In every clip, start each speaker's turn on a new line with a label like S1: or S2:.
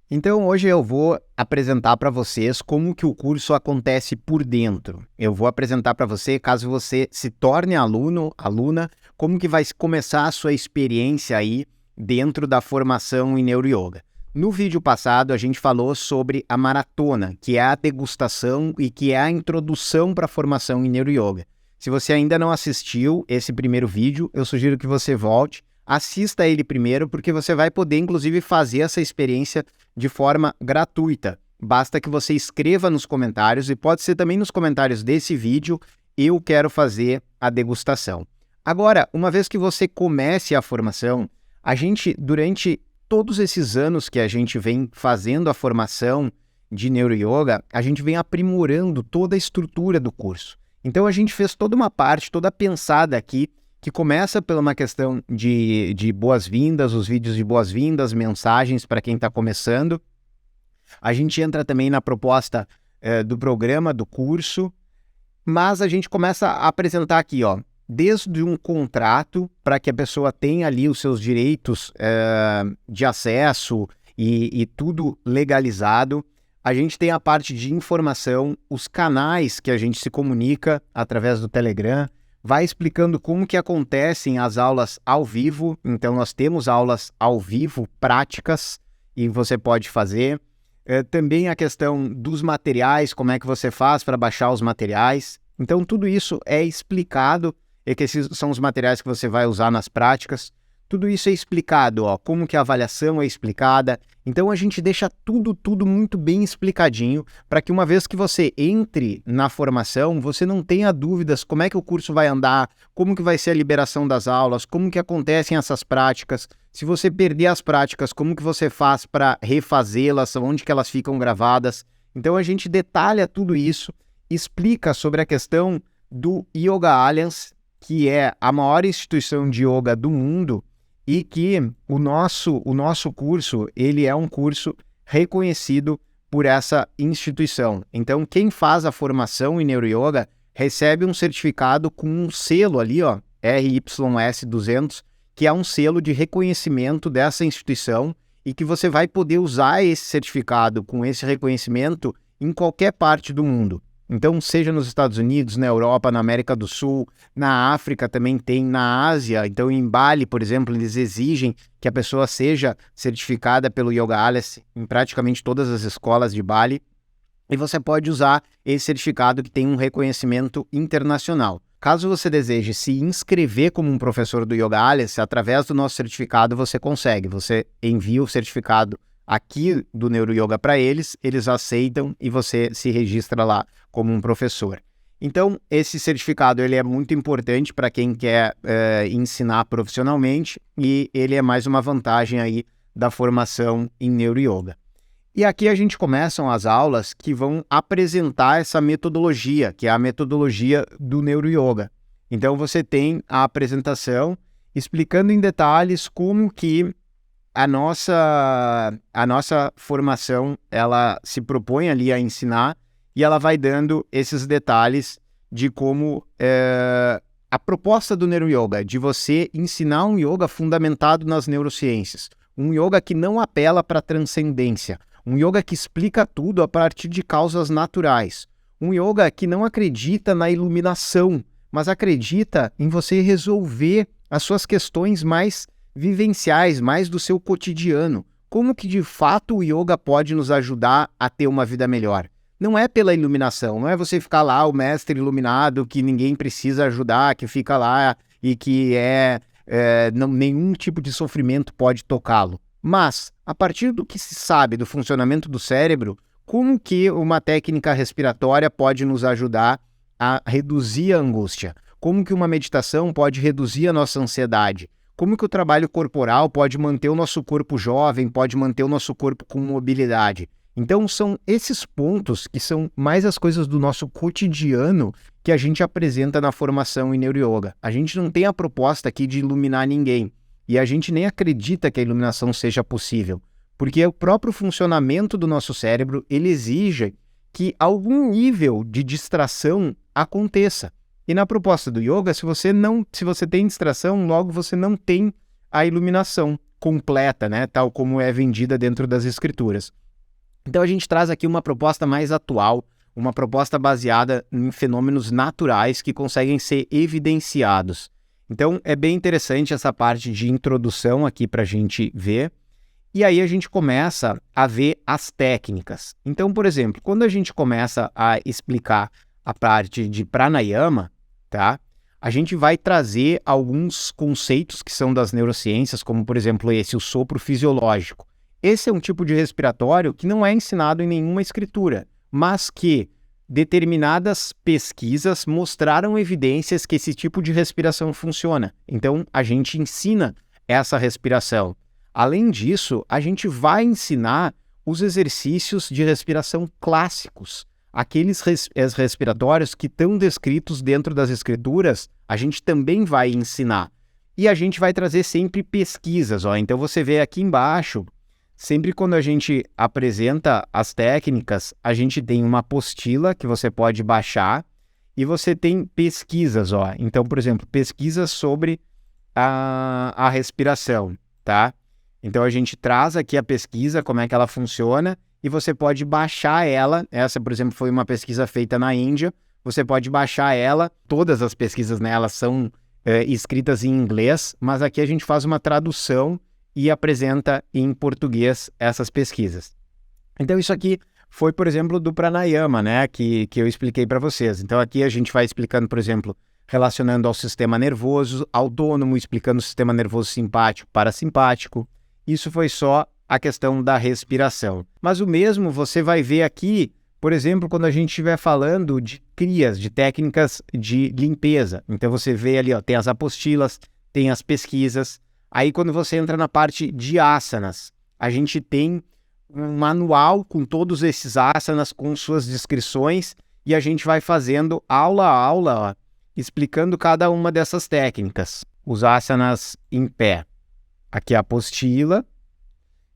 S1: Então hoje eu vou apresentar para vocês como que o curso acontece por dentro. Eu vou apresentar para você, caso você se torne aluno, aluna, como que vai começar a sua experiência aí dentro da formação em Neuroyoga. No vídeo passado a gente falou sobre a maratona, que é a degustação e que é a introdução para a formação em Neuroyoga. Se você ainda não assistiu esse primeiro vídeo, eu sugiro que você volte, assista ele primeiro, porque você vai poder inclusive fazer essa experiência de forma gratuita. Basta que você escreva nos comentários, e pode ser também nos comentários desse vídeo, eu quero fazer a degustação. Agora, uma vez que você comece a formação, a gente, durante todos esses anos que a gente vem fazendo a formação de Neuroyoga, a gente vem aprimorando toda a estrutura do curso. Então a gente fez toda uma parte, toda pensada aqui, que começa por uma questão de boas-vindas, os vídeos de boas-vindas, mensagens para quem está começando. A gente entra também na proposta do programa, do curso, mas a gente começa a apresentar aqui, ó, desde um contrato para que a pessoa tenha ali os seus direitos de acesso e tudo legalizado. A gente tem a parte de informação, os canais que a gente se comunica através do Telegram, vai explicando como que acontecem as aulas ao vivo. Então nós temos aulas ao vivo, práticas, e você pode fazer. Também a questão dos materiais, como é que você faz para baixar os materiais. Então tudo isso é explicado, e que esses são os materiais que você vai usar nas práticas. Tudo isso é explicado, ó, como que a avaliação é explicada. Então a gente deixa tudo muito bem explicadinho, para que uma vez que você entre na formação, você não tenha dúvidas como é que o curso vai andar, como que vai ser a liberação das aulas, como que acontecem essas práticas. Se você perder as práticas, como que você faz para refazê-las, onde que elas ficam gravadas. Então a gente detalha tudo isso, explica sobre a questão do Yoga Alliance, que é a maior instituição de yoga do mundo, e que o nosso curso, ele é um curso reconhecido por essa instituição. Então, quem faz a formação em Neuroyoga recebe um certificado com um selo ali, ó, RYS 200, que é um selo de reconhecimento dessa instituição, e que você vai poder usar esse certificado com esse reconhecimento em qualquer parte do mundo. Então, seja nos Estados Unidos, na Europa, na América do Sul, na África também tem, na Ásia. Então, em Bali, por exemplo, eles exigem que a pessoa seja certificada pelo Yoga Alliance em praticamente todas as escolas de Bali. E você pode usar esse certificado que tem um reconhecimento internacional. Caso você deseje se inscrever como um professor do Yoga Alliance, através do nosso certificado você consegue. Você envia o certificado aqui do Neuroyoga para eles, eles aceitam e você se registra lá como um professor. Então, esse certificado ele é muito importante para quem quer ensinar profissionalmente, e ele é mais uma vantagem aí da formação em Neuroyoga. E aqui a gente começam as aulas que vão apresentar essa metodologia, que é a metodologia do Neuroyoga. Então, você tem a apresentação explicando em detalhes como que a nossa formação, ela se propõe ali a ensinar, e ela vai dando esses detalhes de como a proposta do Neuroyoga, de você ensinar um yoga fundamentado nas neurociências, um yoga que não apela para a transcendência, um yoga que explica tudo a partir de causas naturais, um yoga que não acredita na iluminação, mas acredita em você resolver as suas questões mais vivenciais, mais do seu cotidiano. Como que de fato o yoga pode nos ajudar a ter uma vida melhor? Não é pela iluminação, não é você ficar lá o mestre iluminado que ninguém precisa ajudar, que fica lá e que nenhum tipo de sofrimento pode tocá-lo. Mas, a partir do que se sabe do funcionamento do cérebro, como que uma técnica respiratória pode nos ajudar a reduzir a angústia? Como que uma meditação pode reduzir a nossa ansiedade? Como que o trabalho corporal pode manter o nosso corpo jovem, pode manter o nosso corpo com mobilidade? Então são esses pontos que são mais as coisas do nosso cotidiano que a gente apresenta na formação em Neuroyoga. A gente não tem a proposta aqui de iluminar ninguém, e a gente nem acredita que a iluminação seja possível, porque o próprio funcionamento do nosso cérebro, ele exige que algum nível de distração aconteça. E na proposta do yoga, se você tem distração, logo você não tem a iluminação completa, né? Tal como é vendida dentro das escrituras. Então a gente traz aqui uma proposta mais atual, uma proposta baseada em fenômenos naturais que conseguem ser evidenciados. Então é bem interessante essa parte de introdução aqui para a gente ver. E aí a gente começa a ver as técnicas. Então, por exemplo, quando a gente começa a explicar a parte de pranayama, tá? A gente vai trazer alguns conceitos que são das neurociências, como por exemplo o sopro fisiológico. Esse é um tipo de respiratório que não é ensinado em nenhuma escritura, mas que determinadas pesquisas mostraram evidências que esse tipo de respiração funciona. Então, a gente ensina essa respiração. Além disso, a gente vai ensinar os exercícios de respiração clássicos. Aqueles respiratórios que estão descritos dentro das escrituras, a gente também vai ensinar. E a gente vai trazer sempre pesquisas. Então, você vê aqui embaixo, sempre quando a gente apresenta as técnicas, a gente tem uma apostila que você pode baixar e você tem pesquisas. Então, por exemplo, pesquisas sobre a respiração, tá? Então, a gente traz aqui a pesquisa, como é que ela funciona, e você pode baixar ela. Essa, por exemplo, foi uma pesquisa feita na Índia. Você pode baixar ela. Todas as pesquisas, né, elas são escritas em inglês, mas aqui a gente faz uma tradução e apresenta em português essas pesquisas. Então, isso aqui foi, por exemplo, do pranayama, né, que eu expliquei para vocês. Então, aqui a gente vai explicando, por exemplo, relacionando ao sistema nervoso autônomo, explicando o sistema nervoso simpático, parasimpático. Isso foi só a questão da respiração. Mas o mesmo você vai ver aqui, por exemplo, quando a gente estiver falando de crias, de técnicas de limpeza. Então você vê ali, tem as apostilas, tem as pesquisas. Aí quando você entra na parte de asanas, a gente tem um manual com todos esses asanas, com suas descrições, e a gente vai fazendo aula a aula, explicando cada uma dessas técnicas. Os asanas em pé. Aqui a apostila,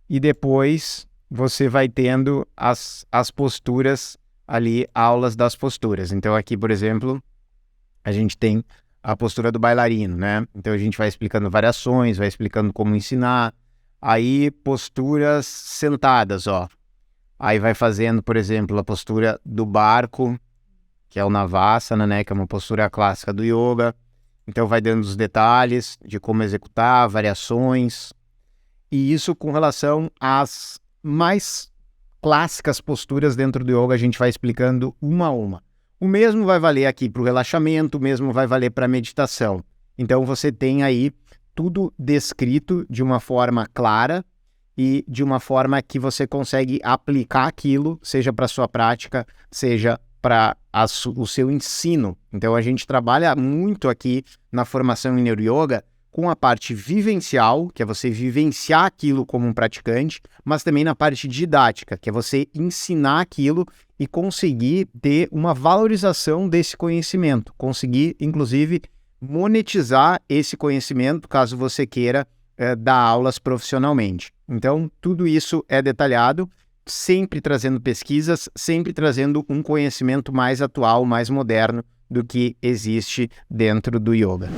S1: e depois você vai tendo as posturas ali, aulas das posturas. Então aqui, por exemplo, a gente tem a postura do bailarino, né? Então a gente vai explicando variações, vai explicando como ensinar. Aí posturas sentadas, Aí vai fazendo, por exemplo, a postura do barco, que é o Navasana, né? Que é uma postura clássica do yoga. Então vai dando os detalhes de como executar, variações. E isso com relação às mais clássicas posturas dentro do yoga, a gente vai explicando uma a uma. O mesmo vai valer aqui para o relaxamento, o mesmo vai valer para a meditação. Então você tem aí tudo descrito de uma forma clara e de uma forma que você consegue aplicar aquilo, seja para a sua prática, seja para o seu ensino. Então a gente trabalha muito aqui na formação em Neuroyoga com a parte vivencial, que é você vivenciar aquilo como um praticante, mas também na parte didática, que é você ensinar aquilo e conseguir ter uma valorização desse conhecimento, conseguir, inclusive, monetizar esse conhecimento, caso você queira dar aulas profissionalmente. Então, tudo isso é detalhado, sempre trazendo pesquisas, sempre trazendo um conhecimento mais atual, mais moderno do que existe dentro do yoga.